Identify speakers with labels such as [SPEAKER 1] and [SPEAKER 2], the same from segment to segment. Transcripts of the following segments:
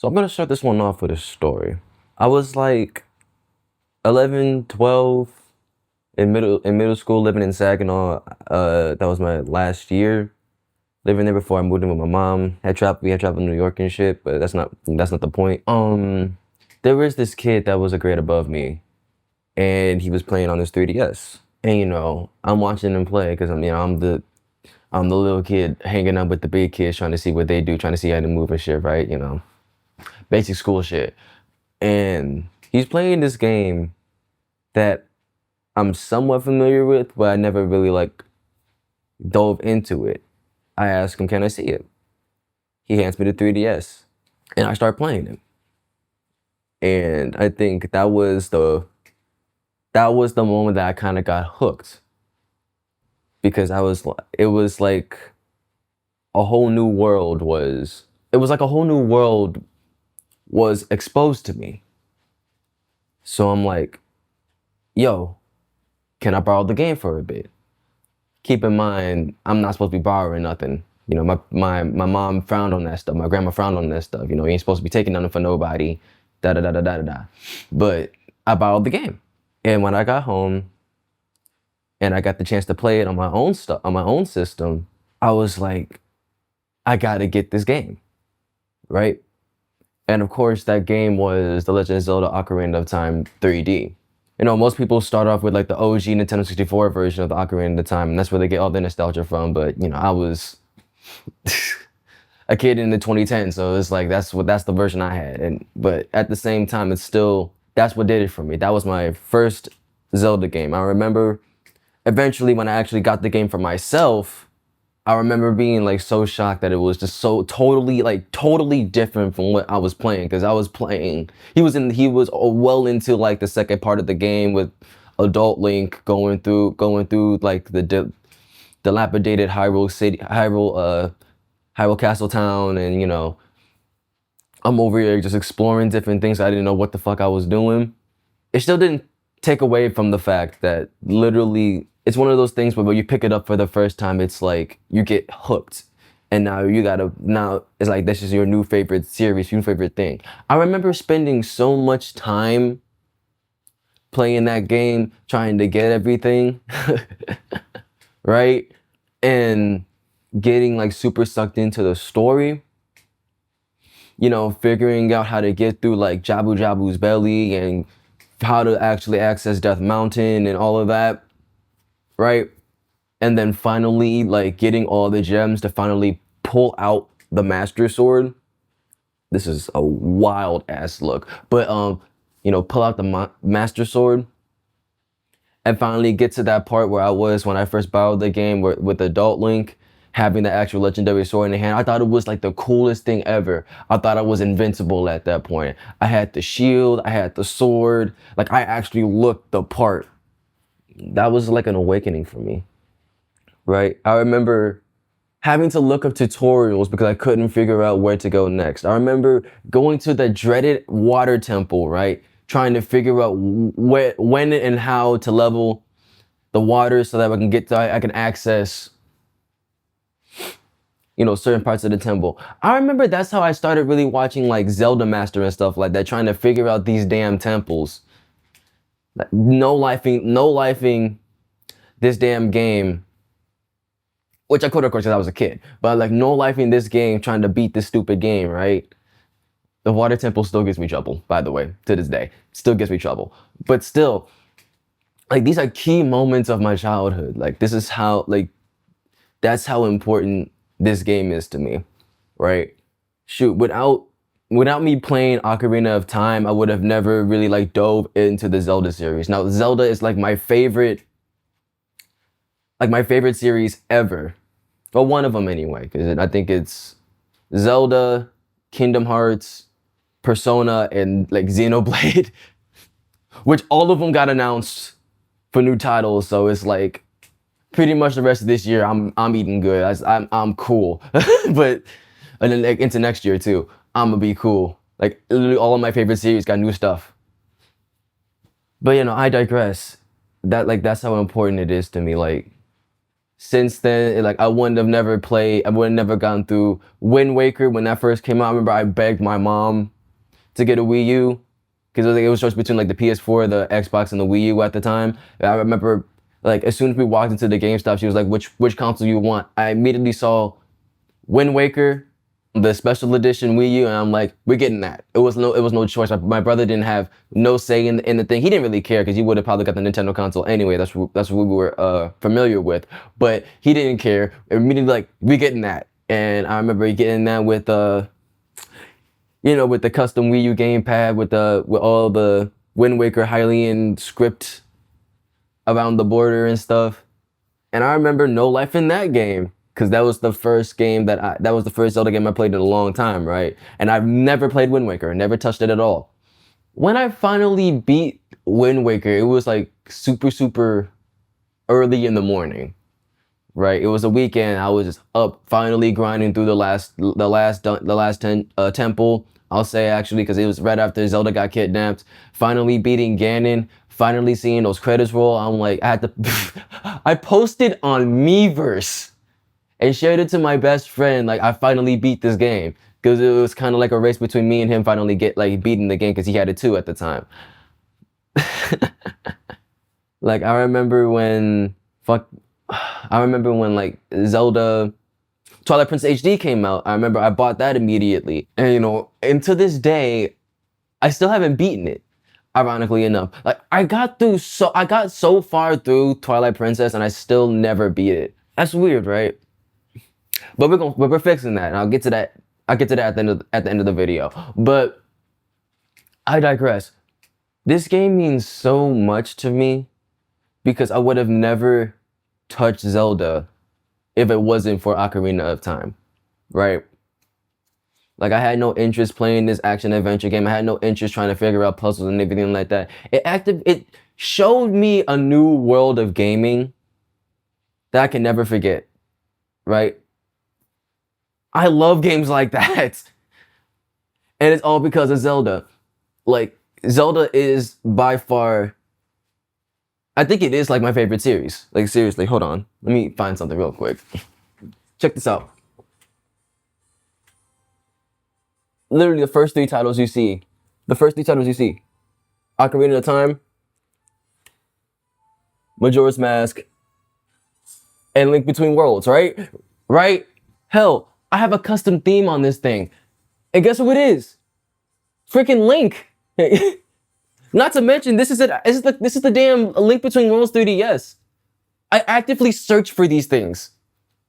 [SPEAKER 1] So I'm gonna start this one off with a story. I was like 11, 12 in middle school, living in Saginaw. That was my last year living there before I moved in with my mom. We had traveled to New York and shit, but that's not the point. There was this kid that was a grade above me, and he was playing on his 3DS. And I'm watching him play because I'm the little kid hanging out with the big kids, trying to see what they do, trying to see how they move and shit, right? Basic school shit. And he's playing this game that I'm somewhat familiar with, but I never really dove into it. I asked him, "Can I see it?" He hands me the 3DS, and I start playing it. And I think that was the moment that I kind of got hooked, because it was like a whole new world was it was like a whole new world was exposed to me. So I'm like, "Yo, can I borrow the game for a bit?" Keep in mind, I'm not supposed to be borrowing nothing. My mom frowned on that stuff. My grandma frowned on that stuff. You ain't supposed to be taking nothing for nobody. Da da da da da da da. But I borrowed the game, and when I got home and I got the chance to play it on my own stuff on my own system, I was like, I gotta get this game, right? And of course, that game was The Legend of Zelda: Ocarina of Time 3D. Most people start off with like the OG Nintendo 64 version of the Ocarina of Time, and that's where they get all the nostalgia from. But I was a kid in the 2010s, so it's like that's the version I had. But at the same time, it's still that's what did it for me. That was my first Zelda game. I remember eventually when I actually got the game for myself, I remember being like so shocked that it was just so totally different from what I was playing. Because I was playing, he was well into like the second part of the game with adult Link going through like the dilapidated Hyrule Castle town, and I'm over here just exploring different things. I didn't know what the fuck I was doing. It still didn't take away from the fact that literally it's one of those things where when you pick it up for the first time, it's like you get hooked. And now it's like this is your new favorite series, your new favorite thing. I remember spending so much time playing that game, trying to get everything, right? And getting like super sucked into the story. Figuring out how to get through like Jabu Jabu's belly and how to actually access Death Mountain and all of that, right? And then finally like getting all the gems to finally pull out the Master Sword. This is a wild ass look, but pull out the Master Sword and finally get to that part where I was when I first borrowed the game with Adult Link, having the actual legendary sword in the hand. I thought it was like the coolest thing ever. I thought I was invincible at that point. I had the shield, I had the sword, like I actually looked the part. That was like an awakening for me, right? I remember having to look up tutorials because I couldn't figure out where to go next. I remember going to the dreaded water temple, right? Trying to figure out when and how to level the water so that I can access certain parts of the temple. I remember that's how I started really watching like Zelda Master and stuff like that, trying to figure out these damn temples. Like, no lifing this damn game, which I could of course because I was a kid, but like no lifing this game, trying to beat this stupid game, right? The water temple still gives me trouble, by the way, to this day. Still gives me trouble. But still, like these are key moments of my childhood. Like this is how that's how important this game is to me, right? Shoot, without me playing Ocarina of Time, I would have never really like dove into the Zelda series. Now, Zelda is like my favorite series ever. Well, one of them anyway, because I think it's Zelda, Kingdom Hearts, Persona, and like Xenoblade, which all of them got announced for new titles. So it's like pretty much the rest of this year, I'm eating good. I'm cool, but and then like, into next year too, I'm gonna be cool. Like literally all of my favorite series got new stuff. But I digress. That's how important it is to me. Like since then, like I wouldn't have never played. I would have never gone through Wind Waker when that first came out. I remember I begged my mom to get a Wii U because it was choice between like the PS4, the Xbox, and the Wii U at the time. And I remember like as soon as we walked into the GameStop, she was like, "Which console you want?" I immediately saw Wind Waker, the special edition Wii U, and I'm like, we're getting that. It was no choice. My brother didn't have no say in the thing. He didn't really care because he would have probably got the Nintendo console anyway. That's what we were familiar with. But he didn't care. Immediately like, we're getting that. And I remember getting that with with the custom Wii U gamepad with all the Wind Waker Hylian script around the border and stuff. And I remember no life in that game. Because that was the first game that was the first Zelda game I played in a long time, right? And I've never played Wind Waker, never touched it at all. When I finally beat Wind Waker, it was like super early in the morning, right? It was a weekend. I was just up, finally grinding through the last temple. I'll say actually, because it was right after Zelda got kidnapped. Finally beating Ganon. Finally seeing those credits roll. I'm like, I had to. I posted on Miiverse and shared it to my best friend, like, I finally beat this game. Because it was kind of like a race between me and him finally beating the game, because he had it too at the time. Like, I remember when, like, Zelda Twilight Princess HD came out. I remember I bought that immediately. And, and to this day, I still haven't beaten it, ironically enough. Like, I got so far through Twilight Princess, and I still never beat it. That's weird, right? But we're fixing that, and I'll get to that. I'll get to that at the end of the video. But I digress. This game means so much to me because I would have never touched Zelda if it wasn't for Ocarina of Time, right? Like I had no interest playing this action adventure game. I had no interest trying to figure out puzzles and everything like that. It showed me a new world of gaming that I can never forget, right? I love games like that. And it's all because of Zelda. Like, Zelda is by far, I think it is like my favorite series. Like, seriously, hold on. Let me find something real quick. Check this out. Literally the first three titles you see. Ocarina of Time, Majora's Mask, and Link Between Worlds, right? Right? Hell, I have a custom theme on this thing. And guess who it is? Freaking Link. Not to mention, this is the damn Link Between Worlds 3DS. I actively search for these things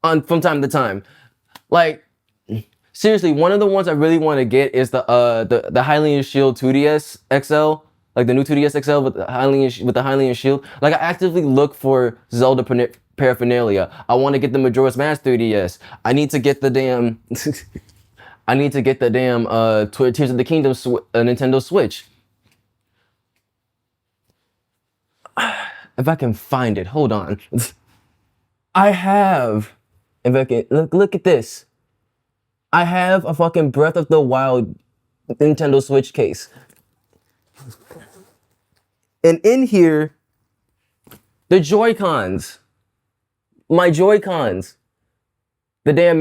[SPEAKER 1] from time to time. Like, seriously, one of the ones I really want to get is the Hylian Shield 2DS XL. Like the new 2DS XL with the Hylian Shield. Like I actively look for Zelda paraphernalia. I want to get the Majora's Mask 3DS. I need to get the damn Tears of the Kingdom Nintendo Switch. If I can find it, hold on. I have. If I can look at this. I have a fucking Breath of the Wild Nintendo Switch case. And in here, the Joy-Cons. My Joy-Cons. The damn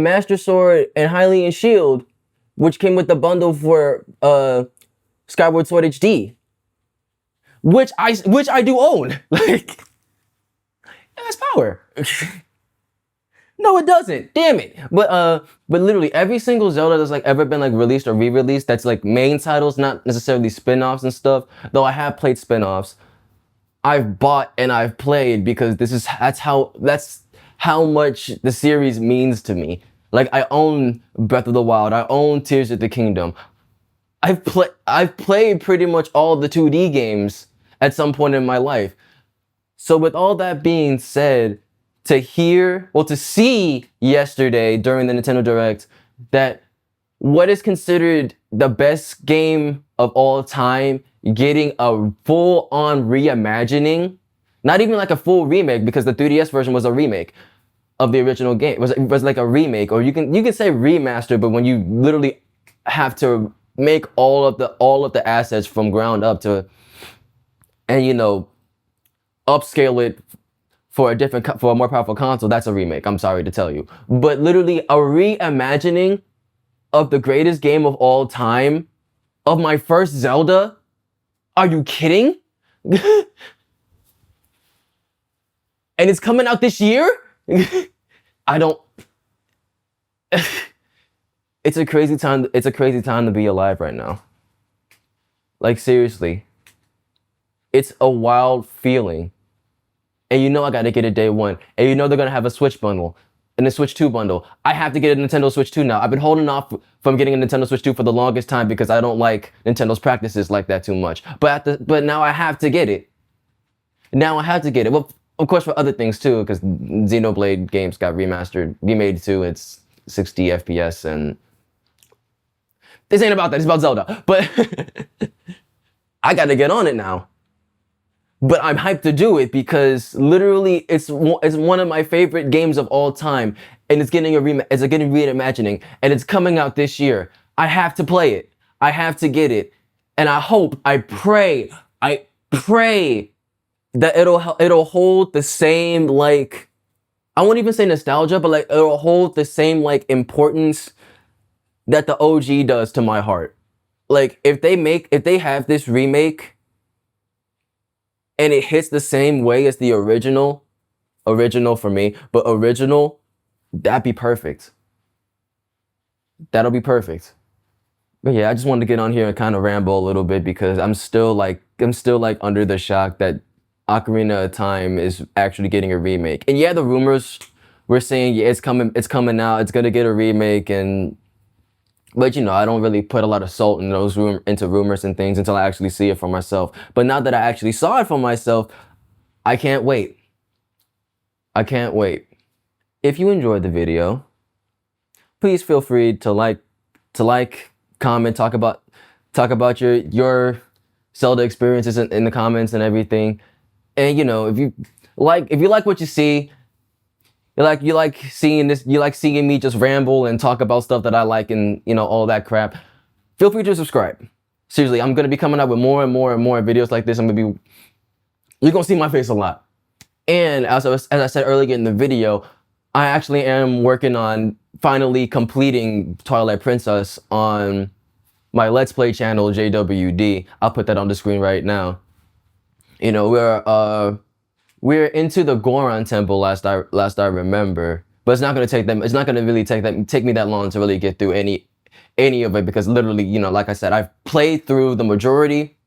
[SPEAKER 1] Master Sword and Hylian Shield, which came with the bundle for Skyward Sword HD. Which I do own. Like, that's power. No, it doesn't. Damn it. But literally every single Zelda that's like ever been like released or re-released, that's like main titles, not necessarily spin-offs and stuff. Though I have played spin-offs. I've bought and I've played because that's how much the series means to me. Like I own Breath of the Wild, I own Tears of the Kingdom. I've played pretty much all the 2D games at some point in my life. So with all that being said, to see yesterday during the Nintendo Direct that what is considered the best game of all time getting a full-on reimagining, not even like a full remake because the 3DS version was a remake of the original game. It was like a remake, or you can say remaster, but when you literally have to make all of the assets from ground up and upscale it for for a more powerful console, that's a remake. I'm sorry to tell you. But literally a reimagining of the greatest game of all time, of my first Zelda? Are you kidding? And it's coming out this year? I don't. It's a crazy time. It's a crazy time to be alive right now. Like, seriously. It's a wild feeling. And you know I gotta get it day one. And you know they're gonna have a Switch bundle and a Switch 2 bundle. I have to get a Nintendo Switch 2 now. I've been holding off from getting a Nintendo Switch 2 for the longest time because I don't like Nintendo's practices like that too much. But now I have to get it. Now I have to get it. Well, of course for other things too, because Xenoblade games got remade to its 60 FPS, and this ain't about that. It's about Zelda. But I gotta get on it now. But I'm hyped to do it because literally it's one of my favorite games of all time, and it's getting reimagining, and it's coming out this year. I have to play it. I have to get it, and I pray that it'll hold the same, like, I won't even say nostalgia, but like it'll hold the same like importance that the OG does to my heart. Like if they have this remake and it hits the same way as the original for me, but original, that'd be perfect. That'll be perfect. But yeah, I just wanted to get on here and kind of ramble a little bit because I'm still like under the shock that Ocarina of Time is actually getting a remake. And yeah, the rumors we're saying, yeah, it's coming out, it's gonna get a remake, but you know, I don't really put a lot of salt in into rumors and things until I actually see it for myself. But now that I actually saw it for myself, I can't wait. I can't wait. If you enjoyed the video, please feel free to like, comment, talk about your Zelda experiences in the comments and everything. And you know, if you like what you see, you like seeing me just ramble and talk about stuff that I like and, you know, all that crap, feel free to subscribe. Seriously, I'm gonna be coming out with more and more videos like this. You're gonna see my face a lot. And as I said earlier in the video, I actually am working on finally completing Twilight Princess on my Let's Play channel, JWD. I'll put that on the screen right now. You know, we're into the Goron Temple last I remember, but it's not gonna really take me that long to really get through any of it, because literally, you know, like I said, I've played through the majority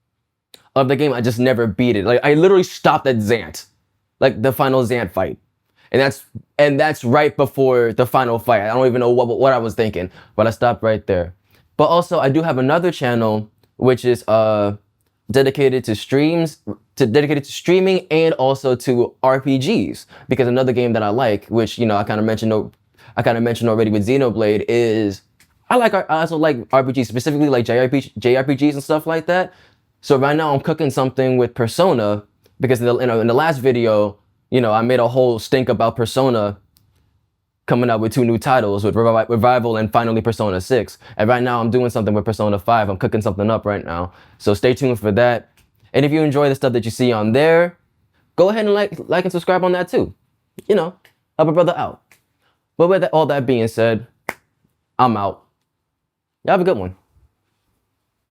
[SPEAKER 1] of the game. I just never beat it. Like I literally stopped at Zant, like the final Zant fight, and that's right before the final fight. I don't even know what I was thinking, but I stopped right there. But also, I do have another channel which is dedicated to streaming and also to RPGs, because another game that I like, which, you know, I kind of mentioned already with Xenoblade, is I also like RPGs, specifically like JRPGs and stuff like that. So right now I'm cooking something with Persona, because in the last video, you know, I made a whole stink about Persona coming out with 2 new titles, with Revival and finally Persona 6. And right now I'm doing something with Persona 5. I'm cooking something up right now. So stay tuned for that. And if you enjoy the stuff that you see on there, go ahead and like and subscribe on that too. You know, help a brother out. But with all that being said, I'm out. Y'all have a good one.